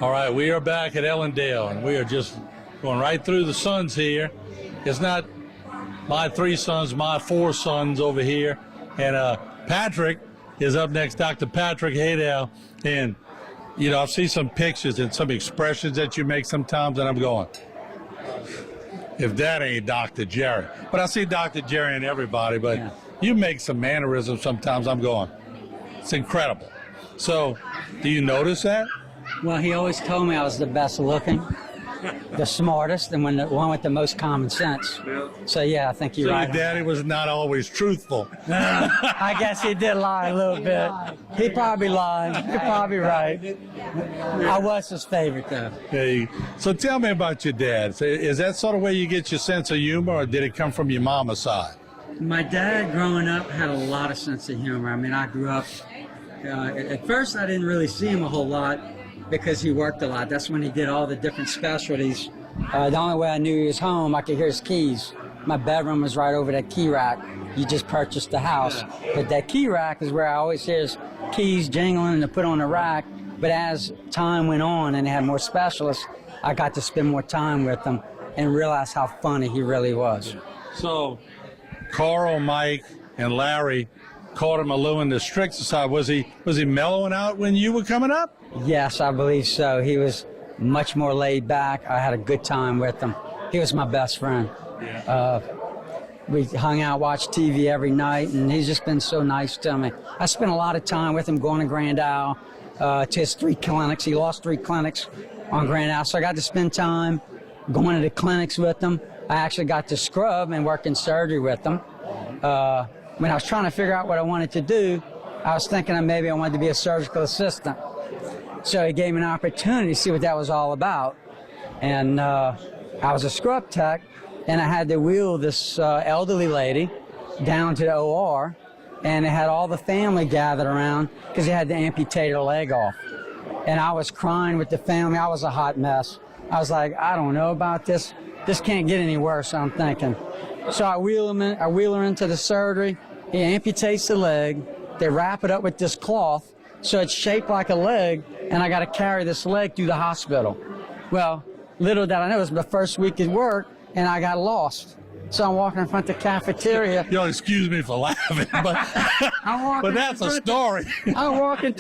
All right, we are back at Ellendale, and we are just going right through the sons here. It's not my 3 sons, my 4 sons over here. And Patrick is up next, Dr. Patrick Haydel. And, you know, I see some pictures and some expressions that you make sometimes, and I'm going, if that ain't Dr. Jerry. But I see Dr. Jerry in everybody, but Yeah. you make some mannerisms sometimes, I'm going, it's incredible. So, do you notice that? Well, he always told me I was the best looking, the smartest, and the one with the most common sense. So, yeah, I think you're So right. your daddy was not always truthful. I guess he did lie a little bit. He probably lied. You're probably right. I was his favorite, though. Hey, so tell me about your dad. So is that sort of where you get your sense of humor, or did it come from your mama's side? My dad, growing up, had a lot of sense of humor. I mean, I grew up, at first I didn't really see him a whole lot because he worked a lot. That's when he did all the different specialties. The only way I knew he was home, I could hear his keys. My bedroom was right over that key rack. You just purchased the house. But that key rack is where I always hear his keys jingling to put on the rack. But as time went on and they had more specialists, I got to spend more time with him and realize how funny he really was. So Carl, Mike, and Larry called him a little in the strict side. Was he mellowing out when you were coming up? Yes, I believe so. He was much more laid back. I had a good time with him. He was my best friend. We hung out, watched TV every night, and he's just been so nice to me. I spent a lot of time with him going to Grand Isle, to his 3 clinics. He lost 3 clinics on Grand Isle, so I got to spend time going to the clinics with him. I actually got to scrub and work in surgery with him. When I was trying to figure out what I wanted to do, I was thinking that maybe I wanted to be a surgical assistant. So he gave me an opportunity to see what that was all about. And I was a scrub tech, and I had to wheel this elderly lady down to the OR, and it had all the family gathered around because they had to amputate her leg off. And I was crying with the family. I was a hot mess. I was like, I don't know about this. This can't get any worse, I'm thinking. So I wheel her into the surgery. He amputates the leg. They wrap it up with this cloth so it's shaped like a leg, and I got to carry this leg through the hospital. Well, little did I know, it was my first week at work, and I got lost. So I'm walking in front of the cafeteria. You'll excuse me for laughing, but that's a story. I'm walking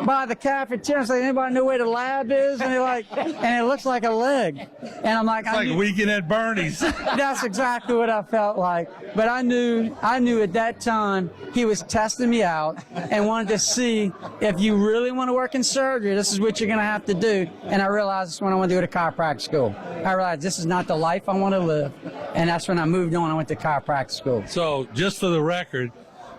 by the cafeteria and say, anybody know where the lab is? And they're like, and it looks like a leg. And I'm like, It's like Weekend at Bernie's. That's exactly what I felt like. But I knew at that time he was testing me out and wanted to see if you really want to work in surgery, this is what you're going to have to do. And I realized that's when I wanted to go to chiropractic school. I realized this is not the life I want to live. And that's when I moved on. I went to chiropractic school. So, just for the record,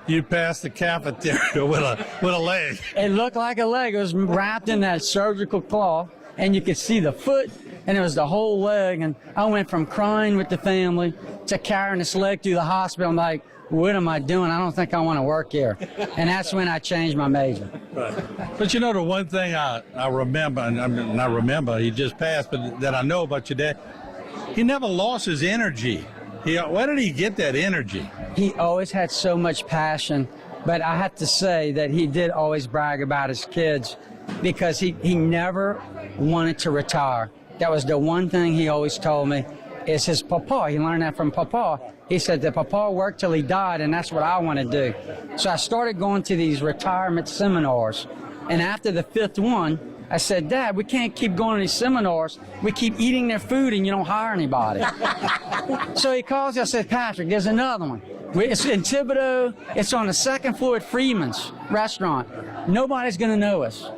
you passed the cafeteria with a leg. It looked like a leg. It was wrapped in that surgical cloth, and you could see the foot, and it was the whole leg. And I went from crying with the family to carrying this leg through the hospital. I'm like, what am I doing? I don't think I want to work here. And that's when I changed my major. Right. But you know, the one thing I remember, and I remember he just passed, but that I know about your dad, he never lost his energy. Where did he get that energy? He always had so much passion, but I have to say that he did always brag about his kids because he never wanted to retire. That was the one thing he always told me, is his papa. He learned that from papa. He said that papa worked till he died, and that's what I want to do. So I started going to these retirement seminars, and after the 5th one, I said, Dad, we can't keep going to these seminars. We keep eating their food and you don't hire anybody. So he calls me. I said, Patrick, there's another one. It's in Thibodeau. It's on the 2nd floor at Freeman's restaurant. Nobody's going to know us.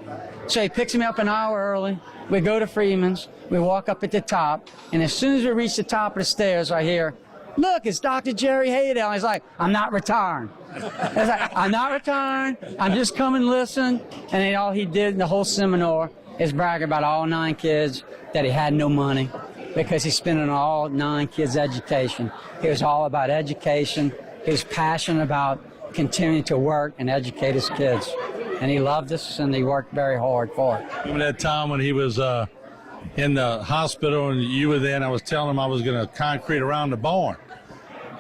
So he picks me up an hour early. We go to Freeman's. We walk up at the top. And as soon as we reach the top of the stairs, I hear, look, it's Dr. Jerry Haydel. He's like, I'm not retiring. I was like, I'm not retiring. I'm just coming to listen. And then all he did in the whole seminar is brag about all 9 kids, that he had no money because he spent on all 9 kids' education. He was all about education. He was passionate about continuing to work and educate his kids. And he loved us, and he worked very hard for it. Remember that time when he was in the hospital and you were there, and I was telling him I was going to concrete around the barn.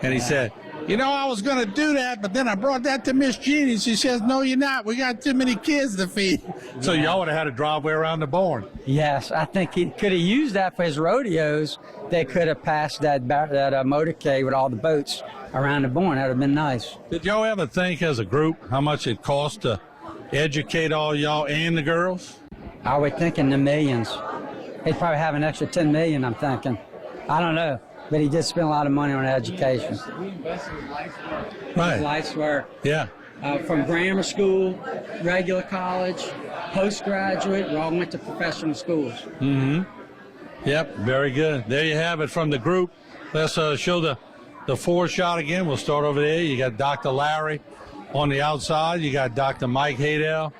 And he said, you know, I was going to do that, but then I brought that to Miss Jeannie. She says, no, you're not. We got too many kids to feed. So y'all would have had a driveway around the barn. Yes, I think he could have used that for his rodeos. They could have passed that motorcade with all the boats around the barn. That would have been nice. Did y'all ever think as a group how much it cost to educate all y'all and the girls? I would think in the millions. He'd probably have an extra 10 million, I'm thinking. I don't know, but he did spend a lot of money on education. Right. Life's work. Yeah. From grammar school, regular college, postgraduate, we all went to professional schools. Mm-hmm. Yep, very good. There you have it from the group. Let's show the four shot again. We'll start over there. You got Dr. Larry on the outside. You got Dr. Mike Haydel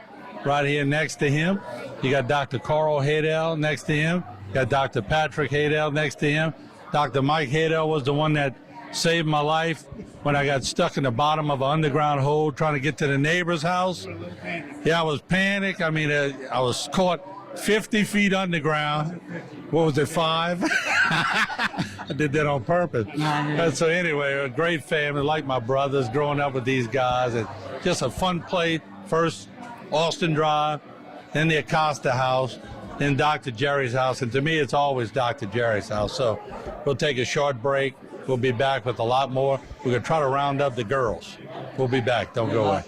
right here next to him. You got Dr. Carl Haydel next to him. You got Dr. Patrick Haydel next to him. Dr. Mike Haydel was the one that saved my life when I got stuck in the bottom of an underground hole trying to get to the neighbor's house. Yeah, I was panicked. I mean, I was caught 50 feet underground. What was it, 5? I did that on purpose. So anyway, a great family, like my brothers, growing up with these guys. And just a fun play. First, Austin Drive, then the Acosta house, then Dr. Jerry's house. And to me, it's always Dr. Jerry's house. So we'll take a short break. We'll be back with a lot more. We're going to try to round up the girls. We'll be back. Don't go away.